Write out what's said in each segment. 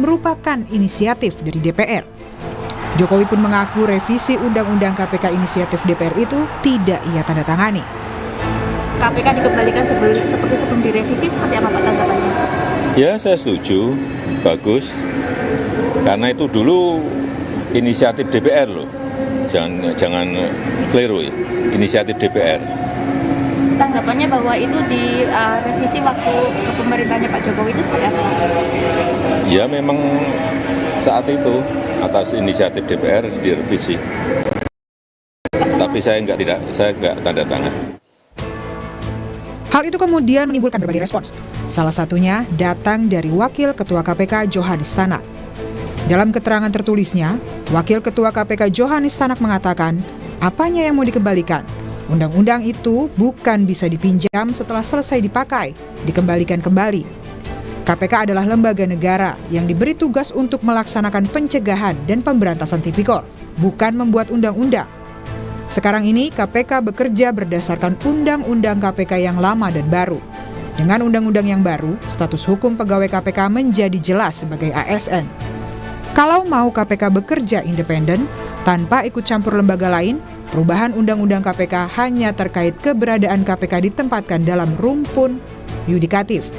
merupakan inisiatif dari DPR. Jokowi pun mengaku revisi Undang-Undang KPK inisiatif DPR itu tidak ia tanda tangani. KPK dikembalikan seperti sebelum direvisi, seperti apa Pak tanggapannya? Ya, saya setuju, bagus. Karena itu dulu inisiatif DPR loh, jangan keliru ya, inisiatif DPR. Tanggapannya bahwa itu direvisi waktu kepemerintahannya Pak Jokowi itu seperti apa? Ya memang saat itu atas inisiatif DPR direvisi. Tapi saya nggak tanda tangan. Hal itu kemudian menimbulkan berbagai respons. Salah satunya datang dari Wakil Ketua KPK Johanis Tanak. Dalam keterangan tertulisnya, Wakil Ketua KPK Johanis Tanak mengatakan, apanya yang mau dikembalikan? Undang-undang itu bukan bisa dipinjam setelah selesai dipakai, dikembalikan kembali. KPK adalah lembaga negara yang diberi tugas untuk melaksanakan pencegahan dan pemberantasan tipikor, bukan membuat undang-undang. Sekarang ini KPK bekerja berdasarkan Undang-Undang KPK yang lama dan baru. Dengan undang-undang yang baru, status hukum pegawai KPK menjadi jelas sebagai ASN. Kalau mau KPK bekerja independen, tanpa ikut campur lembaga lain, perubahan Undang-Undang KPK hanya terkait keberadaan KPK ditempatkan dalam rumpun yudikatif.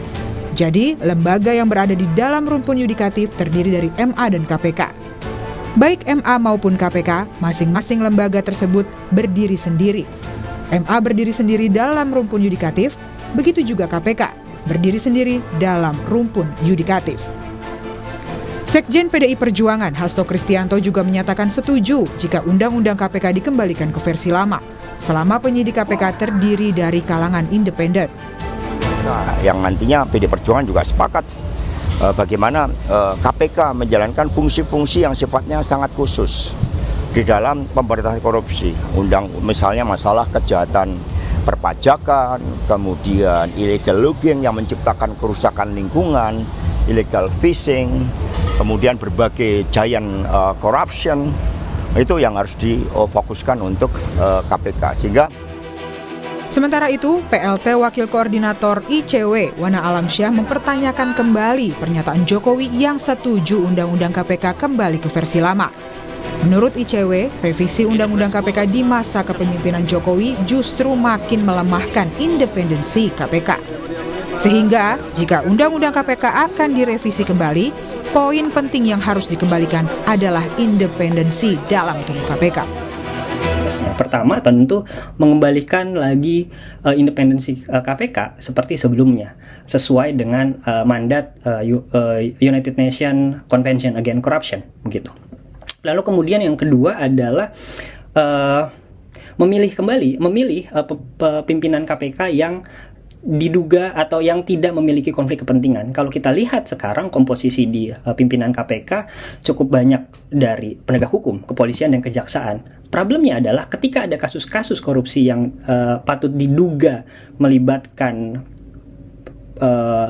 Jadi, lembaga yang berada di dalam rumpun yudikatif terdiri dari MA dan KPK. Baik MA maupun KPK, masing-masing lembaga tersebut berdiri sendiri. MA berdiri sendiri dalam rumpun yudikatif, begitu juga KPK berdiri sendiri dalam rumpun yudikatif. Sekjen PDI Perjuangan Hasto Kristianto juga menyatakan setuju jika Undang-Undang KPK dikembalikan ke versi lama, selama penyidik KPK terdiri dari kalangan independen. Nah, yang nantinya PDI Perjuangan juga sepakat bagaimana KPK menjalankan fungsi-fungsi yang sifatnya sangat khusus di dalam pemberantasan korupsi. Misalnya masalah kejahatan perpajakan, kemudian illegal logging yang menciptakan kerusakan lingkungan, illegal fishing, kemudian berbagai giant corruption, itu yang harus difokuskan untuk KPK. Sementara itu, PLT Wakil Koordinator ICW Wana Alamsyah mempertanyakan kembali pernyataan Jokowi yang setuju Undang-Undang KPK kembali ke versi lama. Menurut ICW, revisi Undang-Undang KPK di masa kepemimpinan Jokowi justru makin melemahkan independensi KPK. Sehingga, jika Undang-Undang KPK akan direvisi kembali, poin penting yang harus dikembalikan adalah independensi dalam tubuh KPK. Pertama tentu mengembalikan lagi independensi KPK seperti sebelumnya sesuai dengan mandat United Nations Convention Against Corruption begitu. Lalu kemudian yang kedua adalah memilih pimpinan KPK yang diduga atau yang tidak memiliki konflik kepentingan. Kalau kita lihat sekarang komposisi di pimpinan KPK cukup banyak dari penegak hukum, kepolisian dan kejaksaan. Problemnya adalah ketika ada kasus-kasus korupsi yang patut diduga melibatkan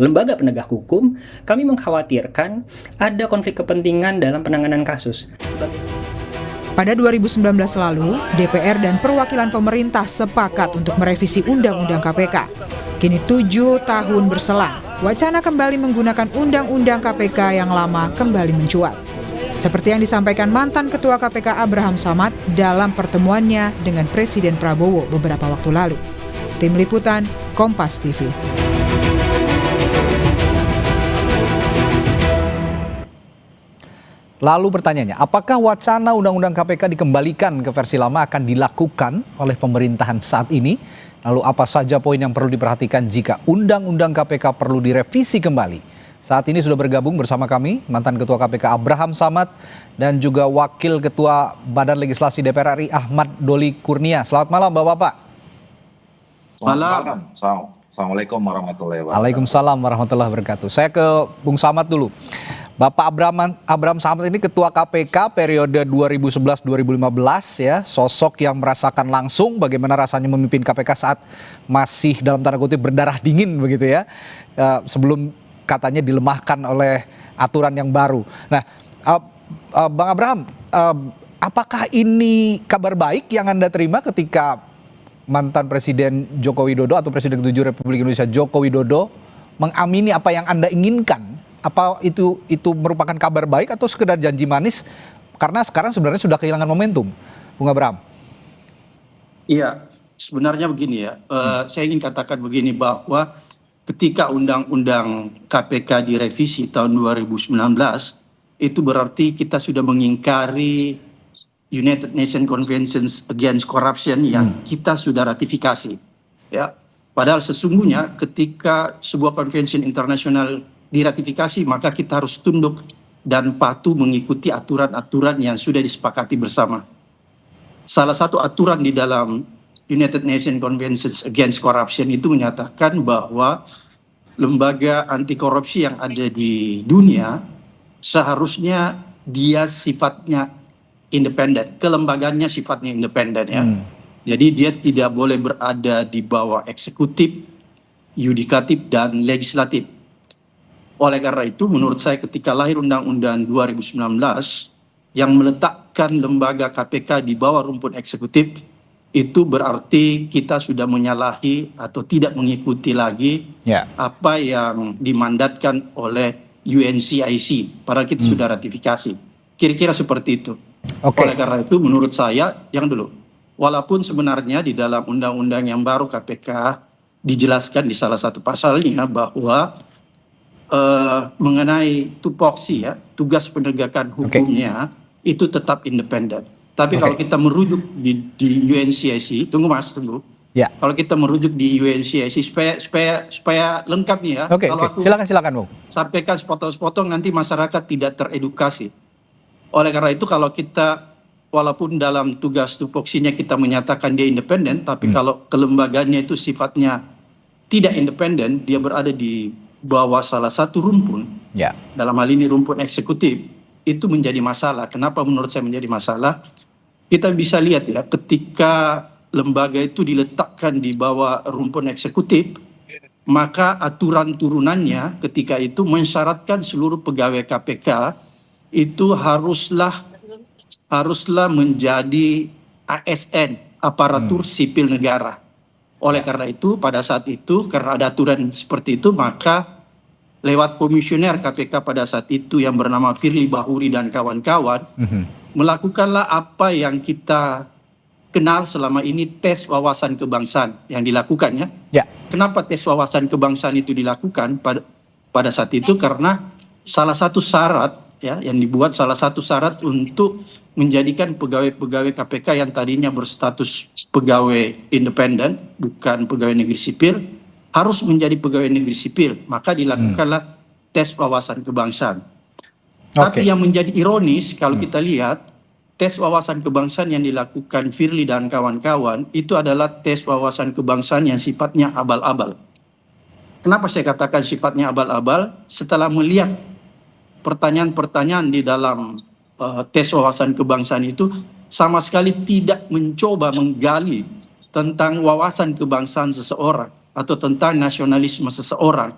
lembaga penegak hukum, kami mengkhawatirkan ada konflik kepentingan dalam penanganan kasus. Pada 2019 lalu, DPR dan perwakilan pemerintah sepakat untuk merevisi Undang-Undang KPK. Kini 7 tahun berselang, wacana kembali menggunakan Undang-Undang KPK yang lama kembali mencuat. Seperti yang disampaikan mantan Ketua KPK Abraham Samad dalam pertemuannya dengan Presiden Prabowo beberapa waktu lalu. Tim Liputan, Kompas TV. Lalu pertanyaannya, apakah wacana Undang-Undang KPK dikembalikan ke versi lama akan dilakukan oleh pemerintahan saat ini? Lalu apa saja poin yang perlu diperhatikan jika Undang-Undang KPK perlu direvisi kembali? Saat ini sudah bergabung bersama kami mantan Ketua KPK Abraham Samad dan juga Wakil Ketua Badan Legislasi DPR RI Ahmad Doli Kurnia. Selamat malam Bapak-Bapak. Malam. Assalamualaikum warahmatullahi wabarakatuh. Waalaikumsalam warahmatullahi wabarakatuh. Saya ke Bung Samad dulu. Bapak Abraham Samad ini Ketua KPK periode 2011-2015 ya, sosok yang merasakan langsung bagaimana rasanya memimpin KPK saat masih dalam tanda kutip berdarah dingin begitu ya, sebelum katanya dilemahkan oleh aturan yang baru. Nah, Bang Abraham, apakah ini kabar baik yang Anda terima ketika mantan Presiden Joko Widodo atau Presiden ke-7 Republik Indonesia Joko Widodo mengamini apa yang Anda inginkan Apa itu merupakan kabar baik atau sekedar janji manis? Karena sekarang sebenarnya sudah kehilangan momentum, Bung Abraham. Iya, sebenarnya begini ya. Saya ingin katakan begini bahwa ketika Undang-Undang KPK direvisi tahun 2019, itu berarti kita sudah mengingkari United Nations Convention Against Corruption yang kita sudah ratifikasi. Ya, padahal sesungguhnya ketika sebuah konvensi internasional diratifikasi, maka kita harus tunduk dan patuh mengikuti aturan-aturan yang sudah disepakati bersama. Salah satu aturan di dalam United Nations Convention Against Corruption itu menyatakan bahwa lembaga anti korupsi yang ada di dunia seharusnya dia sifatnya independen, kelembagaannya sifatnya independen ya. Jadi dia tidak boleh berada di bawah eksekutif, yudikatif dan legislatif. Oleh karena itu menurut saya ketika lahir Undang-Undang 2019 yang meletakkan lembaga KPK di bawah rumpun eksekutif, itu berarti kita sudah menyalahi atau tidak mengikuti lagi apa yang dimandatkan oleh UNCIC, padahal kita sudah ratifikasi. Kira-kira seperti itu. Oleh karena itu menurut saya, yang dulu, walaupun sebenarnya di dalam undang-undang yang baru KPK dijelaskan di salah satu pasalnya bahwa mengenai tupoksi ya, tugas penegakan hukumnya itu tetap independen. Tapi kalau kita merujuk di UNCIC, tunggu. Ya. Kalau kita merujuk di UNCIC supaya lengkap nih ya. Kalau aku silakan Bung. Sampaikan sepotong-sepotong nanti masyarakat tidak teredukasi. Oleh karena itu kalau kita walaupun dalam tugas tupoksinya kita menyatakan dia independen, tapi kalau kelembagaannya itu sifatnya tidak independen, dia berada di bawah salah satu rumpun. Dalam hal ini rumpun eksekutif, itu menjadi masalah. Kenapa menurut saya menjadi masalah? Kita bisa lihat ya, ketika lembaga itu diletakkan di bawah rumpun eksekutif, maka aturan turunannya ketika itu mensyaratkan seluruh pegawai KPK itu haruslah menjadi ASN, aparatur sipil negara. Oleh karena itu pada saat itu karena ada aturan seperti itu, maka lewat komisioner KPK pada saat itu yang bernama Firly Bahuri dan kawan-kawan melakukanlah apa yang kita kenal selama ini, tes wawasan kebangsaan yang dilakukan ya. Kenapa tes wawasan kebangsaan itu dilakukan pada saat itu? Karena salah satu syarat ya yang dibuat, salah satu syarat untuk menjadikan pegawai-pegawai KPK yang tadinya berstatus pegawai independen, bukan pegawai negeri sipil, harus menjadi pegawai negeri sipil. Maka dilakukanlah tes wawasan kebangsaan. Tapi yang menjadi ironis kalau kita lihat, tes wawasan kebangsaan yang dilakukan Firly dan kawan-kawan itu adalah tes wawasan kebangsaan yang sifatnya abal-abal. Kenapa saya katakan sifatnya abal-abal? Setelah melihat pertanyaan-pertanyaan di dalam tes wawasan kebangsaan itu sama sekali tidak mencoba menggali tentang wawasan kebangsaan seseorang atau tentang nasionalisme seseorang.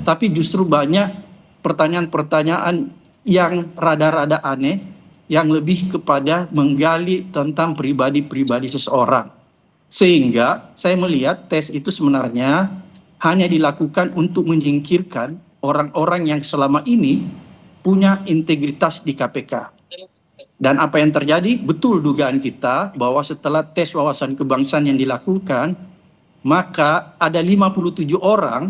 Tapi justru banyak pertanyaan-pertanyaan yang rada-rada aneh, yang lebih kepada menggali tentang pribadi-pribadi seseorang. Sehingga saya melihat tes itu sebenarnya hanya dilakukan untuk menyingkirkan orang-orang yang selama ini punya integritas di KPK. Dan apa yang terjadi, betul dugaan kita bahwa setelah tes wawasan kebangsaan yang dilakukan, maka ada 57 orang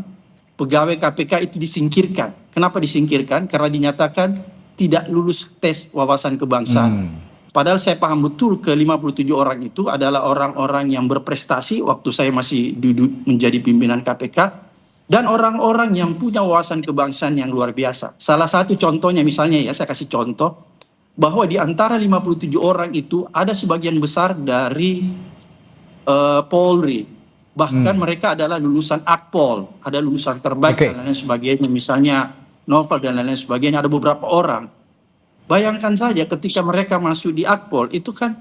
pegawai KPK itu disingkirkan. Kenapa disingkirkan? Karena dinyatakan tidak lulus tes wawasan kebangsaan. Padahal saya paham betul ke 57 orang itu adalah orang-orang yang berprestasi waktu saya masih duduk menjadi pimpinan KPK. Dan orang-orang yang punya wawasan kebangsaan yang luar biasa. Salah satu contohnya misalnya ya, saya kasih contoh, bahwa di antara 57 orang itu ada sebagian besar dari Polri. Bahkan mereka adalah lulusan Akpol, ada lulusan terbaik dan lain sebagainya. Misalnya Novel dan lain sebagainya, ada beberapa orang. Bayangkan saja ketika mereka masuk di Akpol, itu kan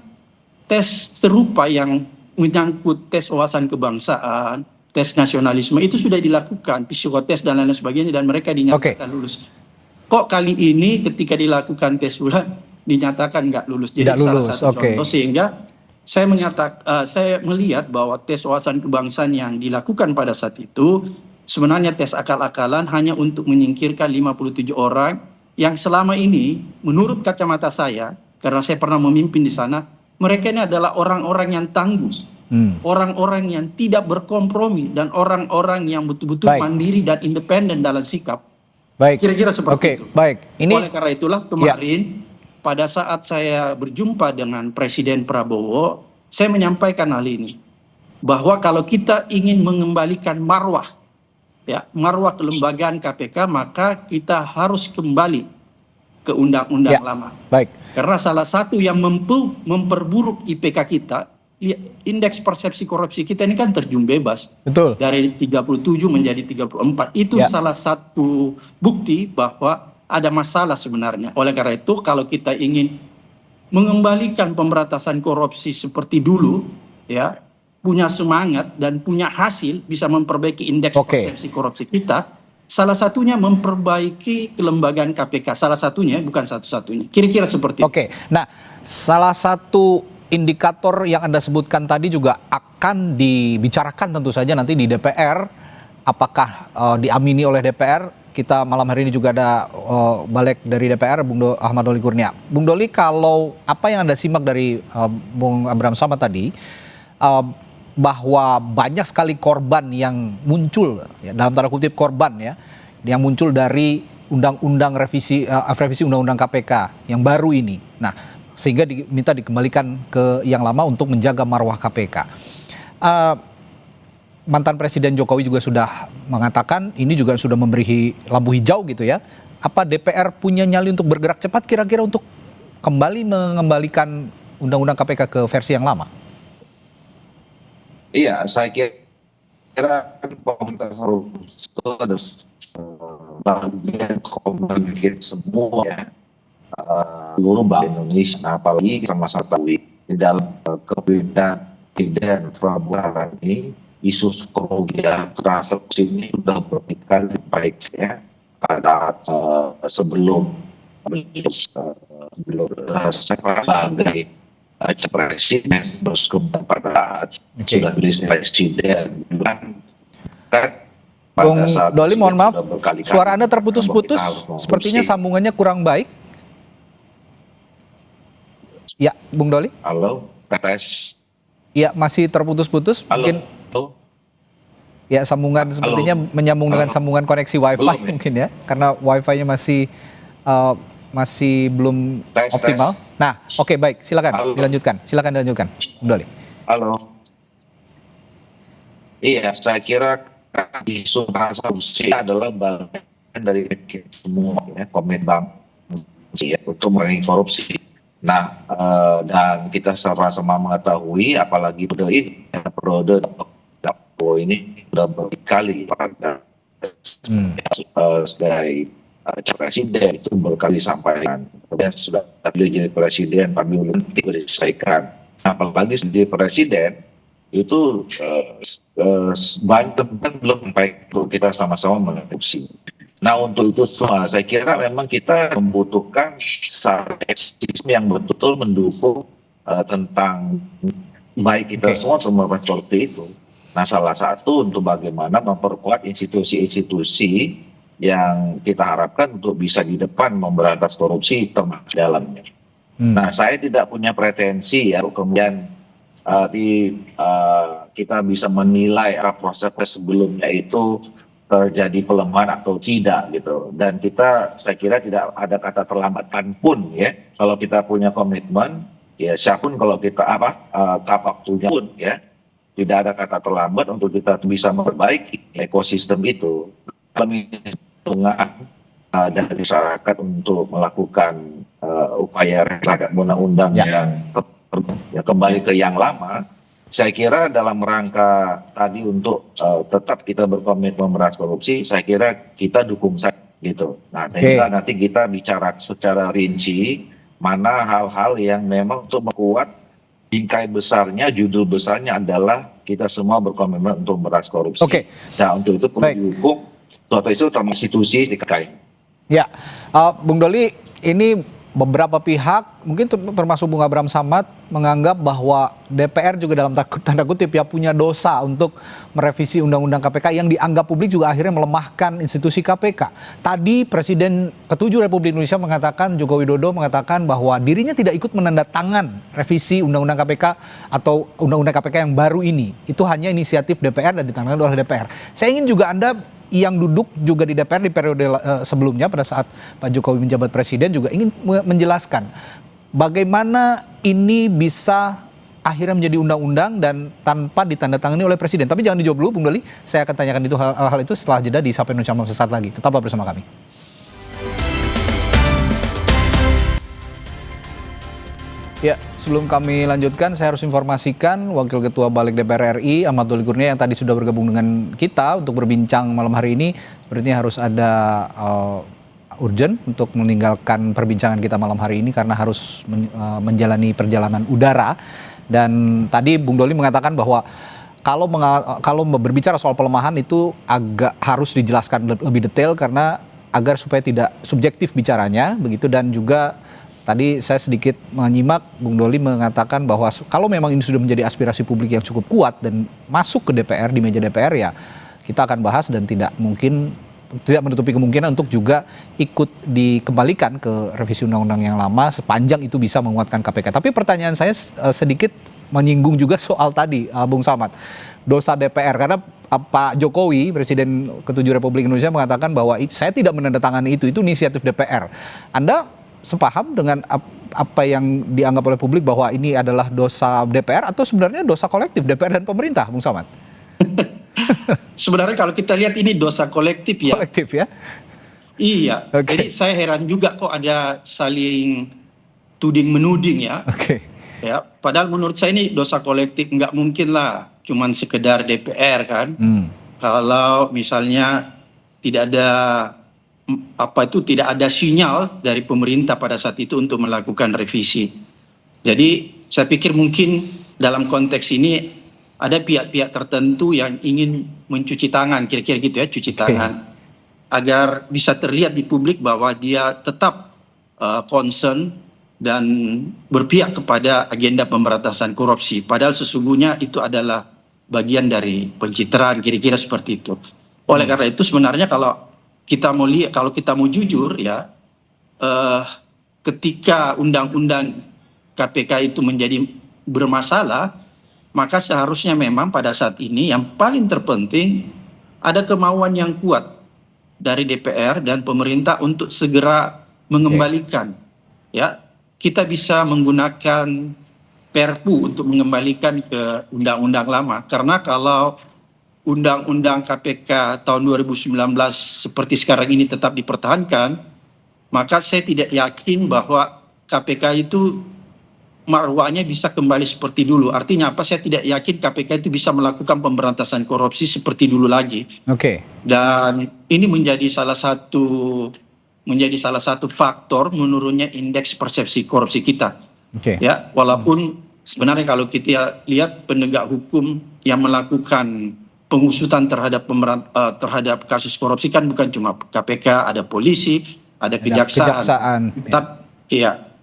tes serupa yang menyangkut tes wawasan kebangsaan, tes nasionalisme itu sudah dilakukan, psikotes dan lain sebagainya, dan mereka dinyatakan lulus. Kok kali ini ketika dilakukan tes ulang dinyatakan nggak lulus? Jadi salah satu contoh, sehingga saya melihat bahwa tes wawasan kebangsaan yang dilakukan pada saat itu sebenarnya tes akal-akalan hanya untuk menyingkirkan 57 orang yang selama ini menurut kacamata saya, karena saya pernah memimpin di sana, mereka ini adalah orang-orang yang tangguh, orang-orang yang tidak berkompromi, dan orang-orang yang betul-betul mandiri dan independen dalam sikap. Kira-kira seperti itu. Oleh karena itulah kemarin pada saat saya berjumpa dengan Presiden Prabowo, saya menyampaikan hal ini, bahwa kalau kita ingin mengembalikan marwah kelembagaan KPK, maka kita harus kembali ke undang-undang lama. Karena salah satu yang memperburuk IPK kita, indeks persepsi korupsi kita ini kan terjun bebas. Dari 37 menjadi 34. Itu salah satu bukti bahwa ada masalah sebenarnya. Oleh karena itu, kalau kita ingin mengembalikan pemberantasan korupsi seperti dulu, punya semangat dan punya hasil, bisa memperbaiki indeks persepsi korupsi kita, salah satunya memperbaiki kelembagaan KPK. Salah satunya, bukan satu-satunya. Kira-kira seperti itu. Nah, salah satu indikator yang Anda sebutkan tadi juga akan dibicarakan tentu saja nanti di DPR. Apakah diamini oleh DPR? Kita malam hari ini juga ada balik dari DPR, Bung Ahmad Doli Kurnia. Bung Doli, kalau apa yang Anda simak dari Bung Abraham Samad tadi, bahwa banyak sekali korban yang muncul, dalam tanda kutip korban yang muncul dari undang-undang revisi undang-undang KPK yang baru ini. Nah, sehingga diminta dikembalikan ke yang lama untuk menjaga marwah KPK. Mantan Presiden Jokowi juga sudah mengatakan ini juga sudah memberi lampu hijau gitu ya. Apa DPR punya nyali untuk bergerak cepat kira-kira untuk kembali mengembalikan undang-undang KPK ke versi yang lama? Iya, saya kira pemerintah itu ada bagian komunikasi semua seluruh Bank Indonesia, apalagi sama-sama tahu di dalam kepemimpinan Presiden Prabowo ini, isu kerugian transaksi ini sudah berkali baik pada sebelum sebagai presiden, terus kemudian pada sudah presiden Bung Doli, mohon maaf, suara Anda terputus-putus, sepertinya sambungannya kurang baik. Ya, Bung Doli. Halo, tes. Ya, masih terputus-putus. Mungkin. Ya, sambungan sepertinya menyambung dengan sambungan koneksi WiFi mungkin ya, karena WiFi-nya masih belum optimal. Nah, oke, baik, silakan dilanjutkan. Silakan dilanjutkan, Bung Doli. Halo. Iya, saya kira isu transaksi adalah bagian dari semua komitmen untuk mengurangi korupsi. Nah, dan kita sama-sama mengetahui, apalagi periode ini sudah berkali pada dari presiden itu berkali sampaikan, kemudian sudah jadi presiden tapi belum diselesaikan. Apalagi jadi presiden itu banyak belum baik untuk kita sama-sama mengadopsi. Nah, untuk itu semua saya kira memang kita membutuhkan ekosistem yang betul-betul mendukung tentang baik kita semua seperti itu. Nah, salah satu untuk bagaimana memperkuat institusi-institusi yang kita harapkan untuk bisa di depan memberantas korupsi termasuk dalamnya. Nah, saya tidak punya pretensi kemudian kita bisa menilai proses sebelumnya itu terjadi pelemahan atau tidak gitu. Dan saya kira tidak ada kata terlambatkan pun kalau kita punya komitmen siapapun kalau kita waktunya pun tidak ada kata terlambat untuk kita bisa memperbaiki ekosistem itu. Dari masyarakat untuk melakukan upaya terhadap undang-undang yang kembali ke yang lama. Saya kira dalam rangka tadi untuk tetap kita berkomitmen memberantas korupsi, saya kira kita dukung gitu. Nah, nanti kita bicara secara rinci mana hal-hal yang memang untuk memperkuat bingkai besarnya, judul besarnya adalah kita semua berkomitmen untuk memberantas korupsi. Nah, untuk itu perlu didukung suatu isu termasuk institusi dikaitkan. Ya, Bung Doli, ini beberapa pihak, mungkin termasuk Bung Abraham Samad, menganggap bahwa DPR juga dalam tanda kutip ya punya dosa untuk merevisi Undang-Undang KPK yang dianggap publik juga akhirnya melemahkan institusi KPK. Tadi Presiden ke-7 Republik Indonesia mengatakan, Joko Widodo mengatakan bahwa dirinya tidak ikut menandatangan revisi Undang-Undang KPK atau Undang-Undang KPK yang baru ini. Itu hanya inisiatif DPR dan ditangani oleh DPR. Saya ingin juga Anda yang duduk juga di DPR di periode sebelumnya pada saat Pak Jokowi menjabat presiden juga ingin menjelaskan bagaimana ini bisa akhirnya menjadi undang-undang dan tanpa ditandatangani oleh presiden. Tapi jangan dijawab dulu Bung Doli, saya akan tanyakan itu hal-hal itu setelah jeda di Sapa Indonesia Malam sesaat lagi. Tetaplah bersama kami. Ya, sebelum kami lanjutkan, saya harus informasikan Wakil Ketua Balik DPR RI, Ahmad Doli Kurnia, yang tadi sudah bergabung dengan kita untuk berbincang malam hari ini. Sepertinya harus ada urgent untuk meninggalkan perbincangan kita malam hari ini karena harus menjalani perjalanan udara. Dan tadi Bung Doli mengatakan bahwa kalau berbicara soal pelemahan itu agak harus dijelaskan lebih detail karena agar supaya tidak subjektif bicaranya, begitu. Dan juga tadi saya sedikit menyimak Bung Doli mengatakan bahwa kalau memang ini sudah menjadi aspirasi publik yang cukup kuat dan masuk ke DPR, di meja DPR, ya kita akan bahas dan tidak menutupi kemungkinan untuk juga ikut dikembalikan ke revisi undang-undang yang lama sepanjang itu bisa menguatkan KPK. Tapi pertanyaan saya sedikit menyinggung juga soal tadi, Bung Samad, dosa DPR, karena Pak Jokowi, Presiden ke-7 Republik Indonesia, mengatakan bahwa saya tidak menandatangani itu inisiatif DPR. Anda sepaham dengan apa yang dianggap oleh publik bahwa ini adalah dosa DPR atau sebenarnya dosa kolektif DPR dan pemerintah, Bung Samad? Sebenarnya kalau kita lihat ini dosa kolektif ya. Kolektif ya? Iya. Okay. Jadi saya heran juga kok ada saling tuding-menuding ya. Oke. Ya, padahal menurut saya ini dosa kolektif, nggak mungkin lah cuman sekedar DPR kan. Kalau misalnya tidak ada sinyal dari pemerintah pada saat itu untuk melakukan revisi. Jadi saya pikir mungkin dalam konteks ini ada pihak-pihak tertentu yang ingin mencuci tangan, kira-kira gitu ya, cuci tangan, agar bisa terlihat di publik bahwa dia tetap concern dan berpihak kepada agenda pemberantasan korupsi. Padahal sesungguhnya itu adalah bagian dari pencitraan, kira-kira seperti itu. Oleh karena itu sebenarnya kalau kita mau jujur ya, ketika undang-undang KPK itu menjadi bermasalah, maka seharusnya memang pada saat ini yang paling terpenting ada kemauan yang kuat dari DPR dan pemerintah untuk segera mengembalikan. Ya, kita bisa menggunakan Perpu untuk mengembalikan ke undang-undang lama, karena kalau Undang-Undang KPK tahun 2019 seperti sekarang ini tetap dipertahankan, maka saya tidak yakin bahwa KPK itu marwahnya bisa kembali seperti dulu. Artinya apa? Saya tidak yakin KPK itu bisa melakukan pemberantasan korupsi seperti dulu lagi. Oke. Dan ini menjadi salah satu faktor menurunnya indeks persepsi korupsi kita. Oke. Ya, walaupun sebenarnya kalau kita lihat penegak hukum yang melakukan pengusutan terhadap kasus korupsi kan bukan cuma KPK, ada polisi, ada kejaksaan.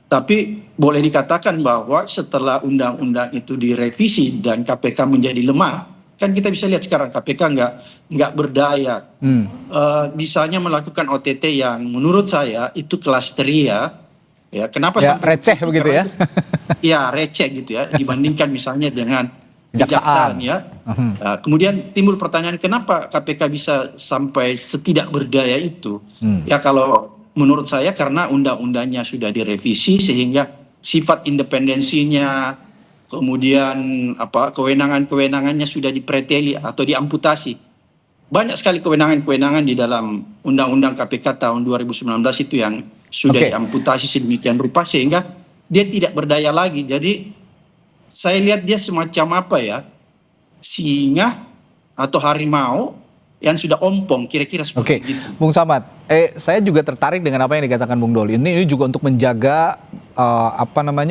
Tapi boleh dikatakan bahwa setelah undang-undang itu direvisi dan KPK menjadi lemah, kan kita bisa lihat sekarang KPK nggak berdaya. Misalnya melakukan OTT yang menurut saya itu kelas tria. Ya, kenapa ya, receh begitu ya? Ya, receh gitu ya, dibandingkan misalnya dengan kejaksaan ya. Kemudian timbul pertanyaan, kenapa KPK bisa sampai setidak berdaya itu? Ya, kalau menurut saya karena undang-undangnya sudah direvisi sehingga sifat independensinya, kemudian kewenangan-kewenangannya sudah dipreteli atau diamputasi. Banyak sekali kewenangan-kewenangan di dalam Undang-Undang KPK tahun 2019 itu yang sudah diamputasi sedemikian rupa sehingga dia tidak berdaya lagi. Jadi saya lihat dia semacam singa atau harimau yang sudah ompong, kira-kira seperti itu. Bung Samad, saya juga tertarik dengan apa yang dikatakan Bung Doli. Ini juga untuk menjaga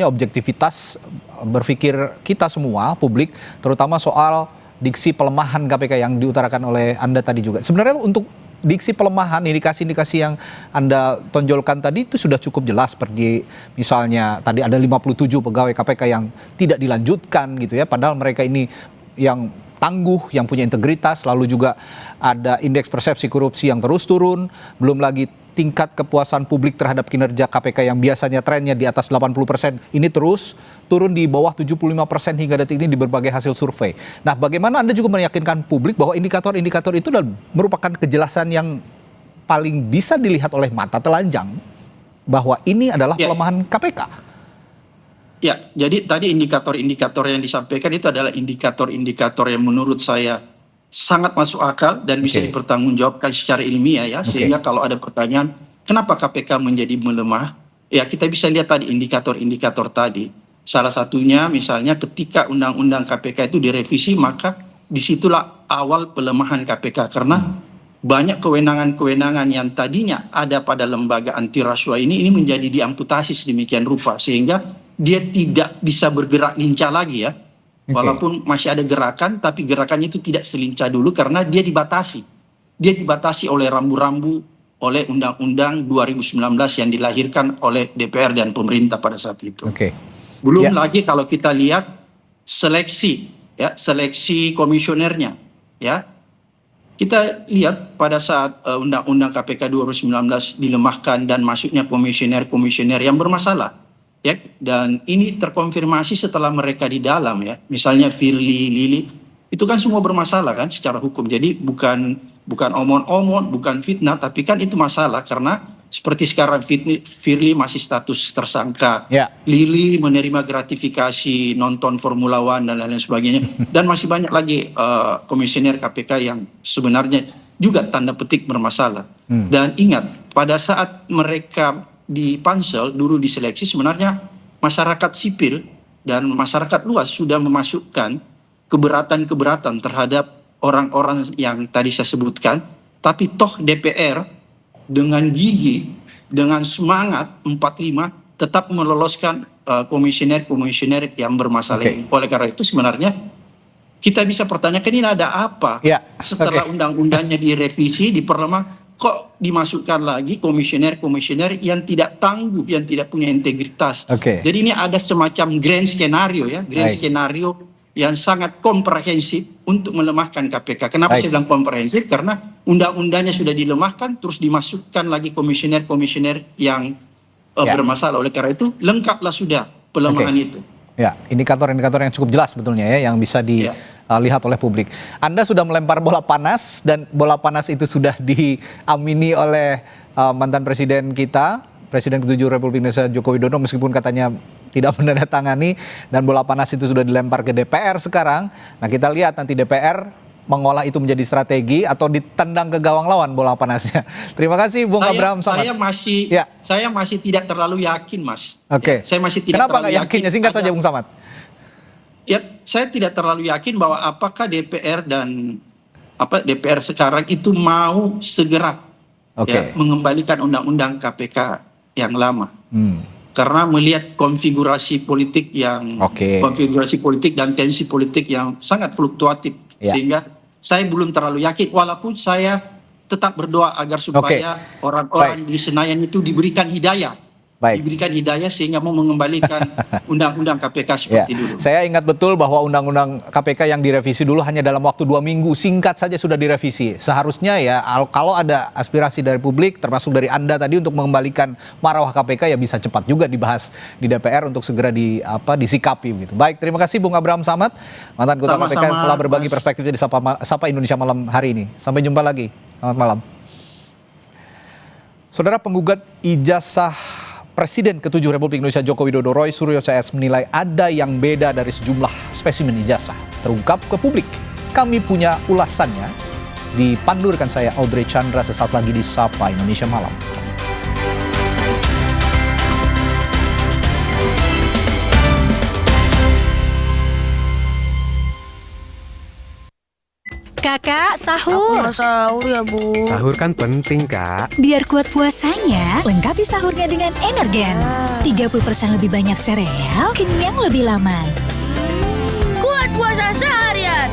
objektivitas berpikir kita semua, publik, terutama soal diksi pelemahan KPK yang diutarakan oleh Anda tadi juga. Sebenarnya untuk diksi pelemahan, indikasi-indikasi yang Anda tonjolkan tadi itu sudah cukup jelas, seperti misalnya tadi ada 57 pegawai KPK yang tidak dilanjutkan gitu ya, padahal mereka ini yang tangguh, yang punya integritas, lalu juga ada indeks persepsi korupsi yang terus turun, belum lagi tingkat kepuasan publik terhadap kinerja KPK yang biasanya trennya di atas 80%, ini terus turun di bawah 75% hingga detik ini di berbagai hasil survei. Nah, bagaimana Anda juga meyakinkan publik bahwa indikator-indikator itu merupakan kejelasan yang paling bisa dilihat oleh mata telanjang bahwa ini adalah pelemahan KPK? Ya, jadi tadi indikator-indikator yang disampaikan itu adalah indikator-indikator yang menurut saya sangat masuk akal dan bisa dipertanggungjawabkan secara ilmiah ya. Sehingga kalau ada pertanyaan, kenapa KPK menjadi melemah? Ya, kita bisa lihat tadi indikator-indikator tadi. Salah satunya misalnya ketika Undang-Undang KPK itu direvisi, maka disitulah awal pelemahan KPK. Karena banyak kewenangan-kewenangan yang tadinya ada pada lembaga anti rasuah ini menjadi diamputasi sedemikian rupa. Sehingga dia tidak bisa bergerak lincah lagi ya. Walaupun masih ada gerakan, tapi gerakannya itu tidak selincah dulu karena dia dibatasi. Dia dibatasi oleh rambu-rambu, oleh Undang-Undang 2019 yang dilahirkan oleh DPR dan pemerintah pada saat itu. Belum lagi kalau kita lihat seleksi, ya, seleksi komisionernya, ya. Kita lihat pada saat Undang-Undang KPK 2019 dilemahkan dan masuknya komisioner-komisioner yang bermasalah, ya. Dan ini terkonfirmasi setelah mereka di dalam, ya. Misalnya Firly, Lili, itu kan semua bermasalah kan secara hukum. Jadi bukan omon-omon, bukan fitnah, tapi kan itu masalah karena seperti sekarang Firly masih status tersangka, Lili menerima gratifikasi nonton Formula One dan lain-lain sebagainya, dan masih banyak lagi komisioner KPK yang sebenarnya juga tanda petik bermasalah. Dan ingat, pada saat mereka di pansel dulu diseleksi, sebenarnya masyarakat sipil dan masyarakat luas sudah memasukkan keberatan-keberatan terhadap orang-orang yang tadi saya sebutkan, tapi toh DPR dengan gigi, dengan semangat 45 tetap meloloskan komisioner-komisioner yang bermasalah ini. Oleh karena itu sebenarnya kita bisa pertanyakan ini ada apa? Setelah undang-undangnya direvisi, diperlemah, kok dimasukkan lagi komisioner-komisioner yang tidak tangguh, yang tidak punya integritas. Jadi ini ada semacam grand skenario ya, grand skenario yang sangat komprehensif untuk melemahkan KPK. Kenapa saya bilang komprehensif? Karena undang-undangnya sudah dilemahkan, terus dimasukkan lagi komisioner-komisioner yang bermasalah. Oleh karena itu, lengkaplah sudah pelemahan itu. Ya, indikator-indikator yang cukup jelas sebetulnya ya, yang bisa dilihat oleh publik. Anda sudah melempar bola panas, dan bola panas itu sudah diamini oleh mantan presiden kita, Presiden ke-7 Republik Indonesia Joko Widodo, meskipun katanya tidak menandatangani, dan bola panas itu sudah dilempar ke DPR sekarang. Nah, kita lihat nanti DPR mengolah itu menjadi strategi atau ditendang ke gawang lawan bola panasnya. Terima kasih Bung Abraham Samad. Saya masih tidak terlalu yakin, Mas. Saya masih tidak Kenapa terlalu nggak yakinnya? Singkat saja Bung Samad. Ya, saya tidak terlalu yakin bahwa apakah DPR dan DPR sekarang itu mau segera mengembalikan undang-undang KPK yang lama. Karena melihat konfigurasi politik dan tensi politik yang sangat fluktuatif, sehingga saya belum terlalu yakin, walaupun saya tetap berdoa agar supaya orang-orang di Senayan itu diberikan hidayah. Diberikan hidayah sehingga mau mengembalikan undang-undang KPK seperti dulu. Saya ingat betul bahwa undang-undang KPK yang direvisi dulu hanya dalam waktu 2 minggu, singkat saja sudah direvisi. Seharusnya ya kalau ada aspirasi dari publik, termasuk dari Anda tadi untuk mengembalikan marwah KPK, ya bisa cepat juga dibahas di DPR untuk segera disikapi gitu. Baik, terima kasih Bung Abraham Samad, mantan Ketua KPK yang telah berbagi perspektifnya di Sapa Indonesia Malam hari ini. Sampai jumpa lagi. Selamat malam. Saudara, penggugat ijazah Presiden ke-7 Republik Indonesia Joko Widodo Roy Suryo CS menilai ada yang beda dari sejumlah spesimen ijazah terungkap ke publik. Kami punya ulasannya, dipandu rekan saya Audrey Chandra sesaat lagi di Sapa Indonesia Malam. Kakak, sahur. Aku mau sahur ya, Bu. Sahur kan penting, Kak. Biar kuat puasanya, lengkapi sahurnya dengan Energen. 30% lebih banyak sereal, kenyang lebih lama. Kuat puasa seharian.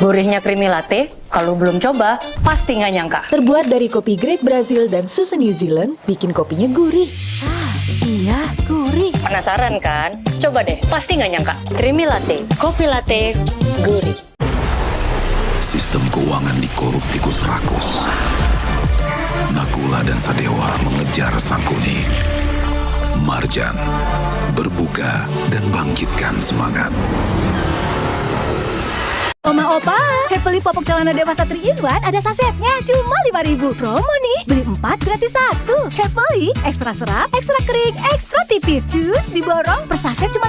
Gurihnya creamy latte, kalau belum coba, pasti nggak nyangka. Terbuat dari kopi Great Brazil dan susu New Zealand, bikin kopinya gurih. Iya, gurih. Penasaran kan? Coba deh, pasti nggak nyangka. Creamy latte, kopi latte, gurih. Sistem keuangan dikorup tikus rakus. Nakula dan Sadewa mengejar Sangkuni. Marjan, berbuka dan bangkitkan semangat. Oma Opa, Happily Popok Celana Dewasa 3-in-1 ada sasetnya cuma 5.000. Promo nih, beli 4 gratis 1. Happily, ekstra serap, ekstra kering, ekstra tipis. Cus, diborong per saset cuma